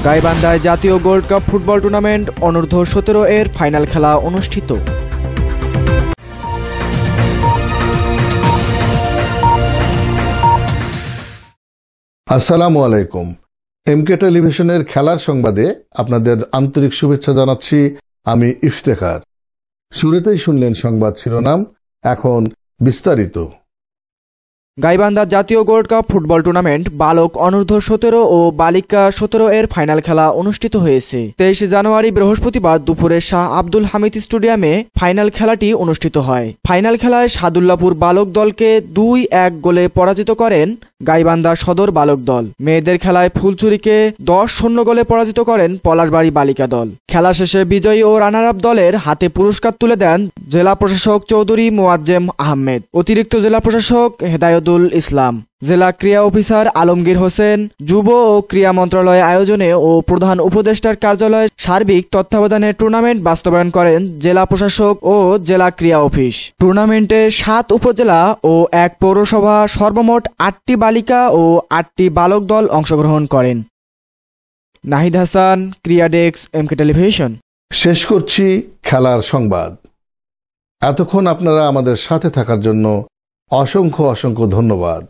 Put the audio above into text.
গাইবান্ধায় জাতীয় gold cup football tournament অনূর্ধ্ব 17 এর ফাইনাল খেলা অনুষ্ঠিত। আসসালামু আলাইকুম। এমকে টেলিভিশনের খেলার সংবাদে আপনাদের আন্তরিক শুভেচ্ছা জানাচ্ছি আমি ইফতেখার। শুরুতেই শুনলেন সংবাদ শিরোনাম, এখন বিস্তারিত। গাইবান্ধা জাতীয় গোল্ড কাপ ফুটবল টুর্নামেন্ট বালক অনূর্ধ্ব 17 ও বালিকা 17 এর ফাইনাল খেলা অনুষ্ঠিত হয়েছে। 23 জানুয়ারি বৃহস্পতিবার দুপুরে শাহ আব্দুল হামিদ স্টেডিয়ামে ফাইনাল খেলাটি অনুষ্ঠিত হয়। ফাইনাল খেলায় সাদুল্লাপুর বালক দলকে 2-1 গোলে পরাজিত করেন গাইবান্ধা সদর বালক দল। মেয়েদের খেলায় ফুলচুরিকে 10-0 গোলে পরাজিত করেন পলাশবাড়ী বালিকা দল। খেলা শেষে বিজয়ী ও রানার আপ দলের হাতে পুরস্কার তুলে দেন জেলা প্রশাসক চৌধুরী মোয়াজ্জেম আহমেদ, অতিরিক্ত জেলা প্রশাসক হেদায়তুল ইসলাম, জেলা ক্রীড়া অফিসার আলমগীর হোসেন, যুব ও ক্রীড়া মন্ত্রণালয় আয়োজনে ও প্রধান উপদেষ্টার কার্যালয়ে সার্বিক তত্ত্বাবধানে টুর্নামেন্ট বাস্তবায়ন করেন জেলা প্রশাসক ও জেলা ক্রীড়া অফিস। টুর্নামেন্টে 7 উপজেলা ও 1 পৌরসভা সর্বমোট 8টি বালিকা ও 8টি বালক দল অংশগ্রহণ করেন। নাহিদ হাসান, ক্রীড়া ডেস্ক, এমকে টেলিভিশন। শেষ করছি খেলার সংবাদ। এতক্ষণ আপনারা আমাদের সাথে থাকার জন্য অসংখ্য ধন্যবাদ।